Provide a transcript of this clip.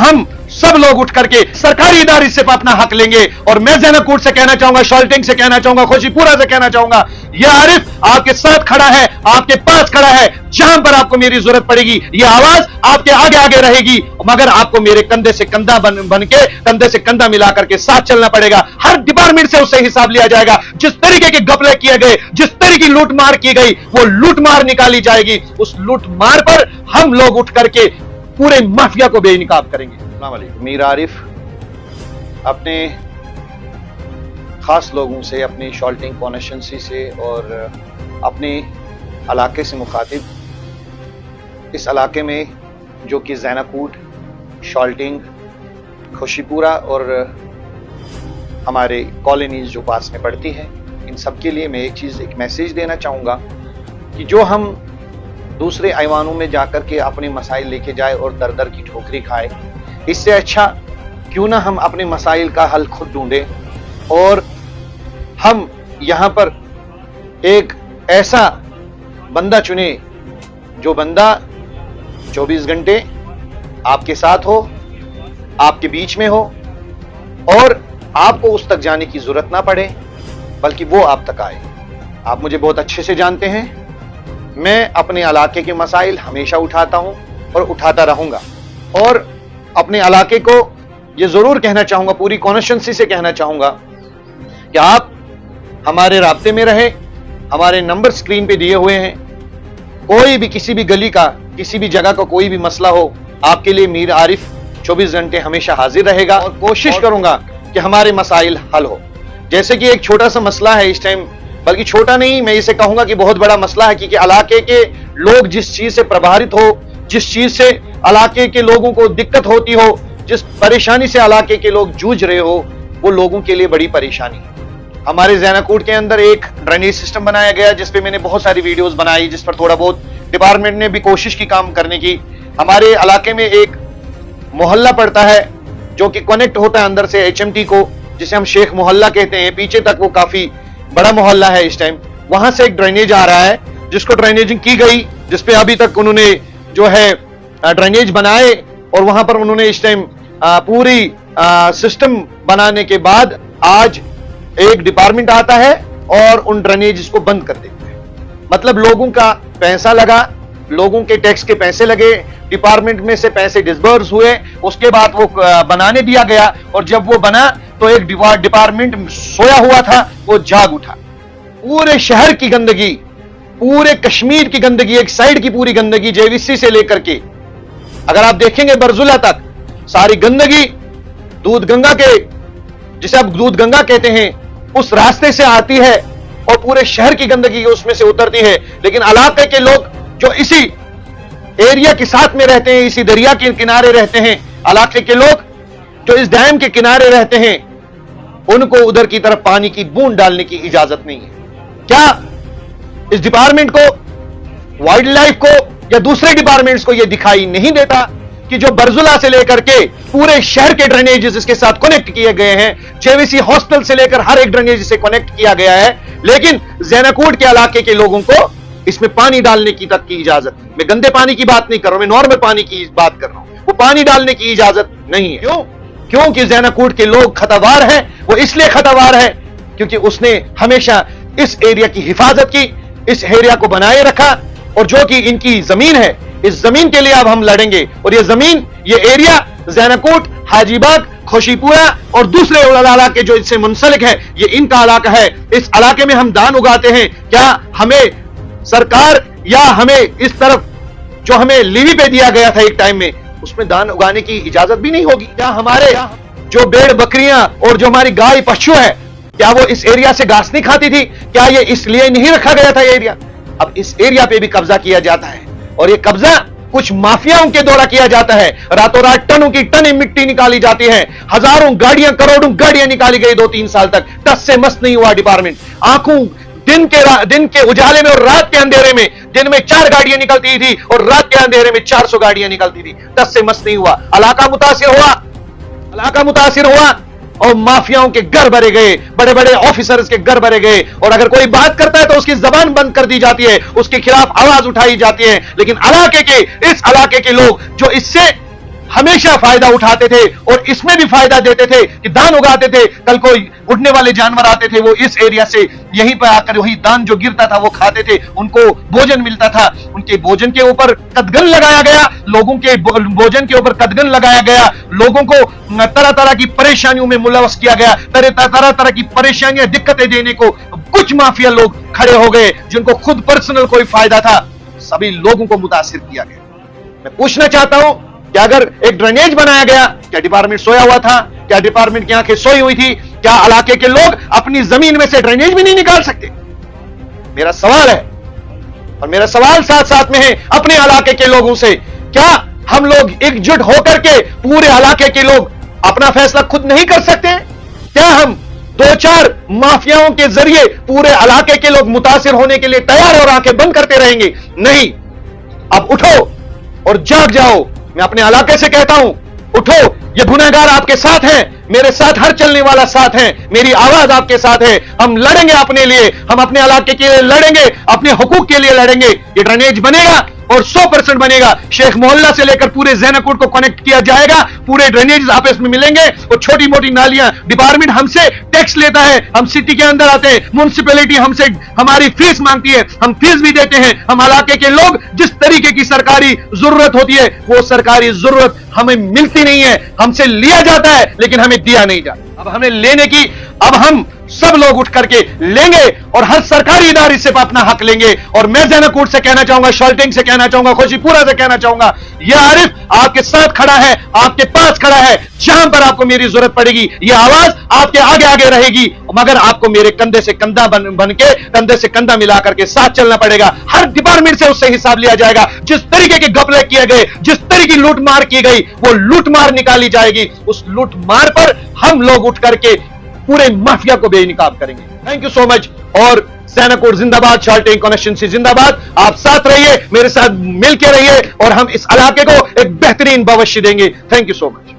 हम सब लोग उठ करके सरकारी इदारे से अपना हक लेंगे। और मैं ज़ैनब से कहना चाहूंगा, शॉल्टिंग से कहना चाहूंगा, खुशीपुरा से कहना चाहूंगा, यह आरिफ आपके साथ खड़ा है, आपके पास खड़ा है। जहां पर आपको मेरी जरूरत पड़ेगी, यह आवाज आपके आगे आगे रहेगी, मगर आपको मेरे कंधे से कंधा बन के, कंधे से कंधा मिला करके साथ चलना पड़ेगा। हर डिपार्टमेंट से उससे हिसाब लिया जाएगा। जिस तरीके के घपले किए गए, जिस तरीके की लूटमार की गई, वो लूटमार निकाली जाएगी। उस लूटमार पर हम लोग उठ करके पूरे माफिया को बेनकाब करेंगे। मीर आरिफ अपने खास लोगों से, अपनी शॉल्टिंग कॉन्स्टिट्यूंसी से और अपने इलाके से मुखातिब, इस इलाके में जो कि ज़ैनाकूट, शॉल्टिंग, खुशीपुरा और हमारे कॉलोनीज जो पास में पड़ती है, इन सब के लिए मैं एक मैसेज देना चाहूँगा कि जो हम दूसरे ऐवानों में जाकर के अपने मसाइल लेके जाए और दर दर की ठोकरी खाए, इससे अच्छा क्यों ना हम अपने मसाइल का हल खुद ढूंढें। और हम यहाँ पर एक ऐसा बंदा चुने जो बंदा 24 घंटे आपके साथ हो, आपके बीच में हो, और आपको उस तक जाने की जरूरत ना पड़े, बल्कि वो आप तक आए। आप मुझे बहुत अच्छे से जानते हैं, मैं अपने इलाके के मसाइल हमेशा उठाता हूं और उठाता रहूंगा। और अपने इलाके को ये जरूर कहना चाहूंगा, पूरी कॉन्स्टिट्यूंसी से कहना चाहूंगा कि आप हमारे राब्ते में रहे। हमारे नंबर स्क्रीन पे दिए हुए हैं। कोई भी किसी भी गली का, किसी भी जगह का कोई भी मसला हो, आपके लिए मीर आरिफ 24 घंटे हमेशा हाजिर रहेगा और कोशिश करूंगा कि हमारे मसाइल हल हो। जैसे कि एक छोटा सा मसला है इस टाइम, बल्कि छोटा नहीं, मैं इसे कहूंगा कि बहुत बड़ा मसला है, क्योंकि इलाके के लोग जिस चीज से प्रभावित हो, जिस चीज से इलाके के लोगों को दिक्कत होती हो, जिस परेशानी से इलाके के लोग जूझ रहे हो, वो लोगों के लिए बड़ी परेशानी है। हमारे ज़ैनाकूट के अंदर एक ड्रेनेज सिस्टम बनाया गया, जिस पे मैंने बहुत सारी वीडियोस बनाई, जिस पर थोड़ा बहुत डिपार्टमेंट ने भी कोशिश की काम करने की। हमारे इलाके में एक मोहल्ला पड़ता है जो कि कनेक्ट होता है अंदर से HMT को, जिसे हम शेख मोहल्ला कहते हैं। पीछे तक वो काफी बड़ा मोहल्ला है इस टाइम। वहां से एक ड्रेनेज आ रहा है, जिसको ड्रेनेजिंग की गई, जिसपे अभी तक उन्होंने जो है ड्रेनेज बनाए, और वहां पर उन्होंने इस टाइम पूरी सिस्टम बनाने के बाद आज एक डिपार्टमेंट आता है और उन ड्रेनेज को बंद कर देते हैं। मतलब लोगों का पैसा लगा, लोगों के टैक्स के पैसे लगे, डिपार्टमेंट में से पैसे डिसबर्स हुए, उसके बाद वो बनाने दिया गया, और जब वो बना तो एक डिपार्टमेंट सोया हुआ था, वो जाग उठा। पूरे शहर की गंदगी, पूरे कश्मीर की गंदगी, एक साइड की पूरी गंदगी JVC से लेकर के अगर आप देखेंगे बरजुला तक, सारी गंदगी दूध गंगा के, जिसे आप दूध गंगा कहते हैं, उस रास्ते से आती है और पूरे शहर की गंदगी उसमें से उतरती है। लेकिन इलाके के लोग जो इसी एरिया के साथ में रहते हैं, इसी दरिया के किनारे रहते हैं, इलाके के लोग जो इस डैम के किनारे रहते हैं, उनको उधर की तरफ पानी की बूंद डालने की इजाजत नहीं है। क्या इस डिपार्टमेंट को, वाइल्ड लाइफ को या दूसरे डिपार्टमेंट्स को यह दिखाई नहीं देता कि जो बरजुला से लेकर के पूरे शहर के ड्रेनेजेस इसके साथ कनेक्ट किए गए हैं, JVC हॉस्टल से लेकर हर एक ड्रेनेज से कनेक्ट किया गया है, लेकिन ज़ैनाकूट के इलाके के लोगों को इसमें पानी डालने की तक की इजाजत नहीं। मैं गंदे पानी की बात नहीं कर रहा हूं, मैं नॉर्मल पानी की बात कर रहा हूं। वो पानी डालने की इजाजत नहीं है। क्यों? क्योंकि ज़ैनाकूट के लोग खतावार हैं। वो इसलिए खतावार है क्योंकि उसने हमेशा इस एरिया की हिफाजत की, इस एरिया को बनाए रखा, और जो कि इनकी जमीन है, इस जमीन के लिए अब हम लड़ेंगे। और ये जमीन, ये एरिया ज़ैनाकूट, हाजीबाग, खुशीपुरा और दूसरे इलाके जो इससे मुंसलिक है, ये इनका इलाका है। इस इलाके में हम धान उगाते हैं। क्या हमें सरकार या हमें इस तरफ जो हमें लीवी पे दिया गया था एक टाइम में, उसमें धान उगाने की इजाजत भी नहीं होगी? क्या हमारे जो भेड़ बकरियां और जो हमारी गाय पशु है, क्या वो इस एरिया से घास नहीं खाती थी? क्या ये इसलिए नहीं रखा गया था ये एरिया? अब इस एरिया पे भी कब्जा किया जाता है, और ये कब्जा कुछ माफियाओं के द्वारा किया जाता है। रातों रात टनों की टन मिट्टी निकाली जाती है, हजारों गाड़ियां, करोड़ों गाड़ियां निकाली गई 2-3 साल तक। टस से मस्त नहीं हुआ डिपार्टमेंट। आंखों दिन के उजाले में और रात के अंधेरे में, दिन में 4 गाड़ियां निकलती थी और रात के अंधेरे में 400 गाड़ियां निकलती थी। टस से मस्त नहीं हुआ। इलाका मुतासिर हुआ और माफियाओं के घर भरे गए, बड़े बड़े ऑफिसर्स के घर भरे गए, और अगर कोई बात करता है तो उसकी जबान बंद कर दी जाती है, उसके खिलाफ आवाज उठाई जाती है। लेकिन इस इलाके के लोग जो इससे हमेशा फायदा उठाते थे और इसमें भी फायदा देते थे कि दान उगाते थे। कल कोई उड़ने वाले जानवर आते थे, वो इस एरिया से यहीं पर आकर वही दान जो गिरता था वो खाते थे, उनको भोजन मिलता था। उनके भोजन के ऊपर कदगन लगाया गया, लोगों के भोजन के ऊपर कदगन लगाया गया, लोगों को तरह तरह की परेशानियों में मुलव्वस किया गया, तरह तरह की परेशानियां दिक्कतें देने को कुछ माफिया लोग खड़े हो गए जिनको खुद पर्सनल कोई फायदा था, सभी लोगों को मुतासिर किया गया। मैं पूछना चाहता हूं कि अगर एक ड्रेनेज बनाया गया, क्या डिपार्टमेंट सोया हुआ था? क्या डिपार्टमेंट की आंखें सोई हुई थी? क्या इलाके के लोग अपनी जमीन में से ड्रेनेज भी नहीं निकाल सकते? मेरा सवाल है, और मेरा सवाल साथ साथ में है अपने इलाके के लोगों से, क्या हम लोग एकजुट होकर के पूरे इलाके के लोग अपना फैसला खुद नहीं कर सकते? क्या हम 2-4 माफियाओं के जरिए पूरे इलाके के लोग मुतासिर होने के लिए तैयार और आंखें बंद करते रहेंगे? नहीं, अब उठो और जाग जाओ। मैं अपने इलाके से कहता हूं, उठो, ये गुनहगार आपके साथ हैं, मेरे साथ हर चलने वाला साथ है, मेरी आवाज आपके साथ है। हम लड़ेंगे अपने लिए, हम अपने इलाके के लिए लड़ेंगे, अपने हुकूक के लिए लड़ेंगे। ये ड्रेनेज बनेगा और 100% बनेगा। शेख मोहल्ला से लेकर पूरे ज़ैनाकोट को कनेक्ट किया जाएगा, पूरे ड्रेनेज आपस में मिलेंगे। और छोटी मोटी नालियां, डिपार्टमेंट हमसे टैक्स लेता है, हम सिटी के अंदर आते हैं, म्युनिसिपैलिटी हमसे हमारी फीस मांगती है, हम फीस भी देते हैं। हम इलाके के लोग जिस तरीके की सरकारी जरूरत होती है वो सरकारी जरूरत हमें मिलती नहीं है, हमसे लिया जाता है लेकिन हमें दिया नहीं जाता। अब हमें लेने की, अब हम सब लोग उठ करके लेंगे और हर सरकारी इदारे से अपना हक लेंगे। और मैं ज़ैनाकोट से कहना चाहूंगा, शॉल्टिंग से कहना चाहूंगा, खुशीपुरा से कहना चाहूंगा, यह आरिफ आपके साथ खड़ा है, आपके पास खड़ा है। जहां पर आपको मेरी जरूरत पड़ेगी यह आवाज आपके आगे आगे रहेगी, मगर आपको मेरे कंधे से कंधा बन के, कंधे से कंधा मिला करके साथ चलना पड़ेगा। हर डिपार्टमेंट से उससे हिसाब लिया जाएगा। जिस तरीके के घपले किए गए, जिस तरीके की लूटमार की गई, वो लूटमार निकाली जाएगी। उस लूटमार पर हम लोग उठ करके पूरे माफिया को बेनकाब करेंगे। Thank you so much. और ज़ैनाकोट जिंदाबाद, शॉल्टिंग कॉन्स्टिट्यूंसी जिंदाबाद। आप साथ रहिए, मेरे साथ मिलकर रहिए और हम इस इलाके को एक बेहतरीन भविष्य देंगे। Thank you so much.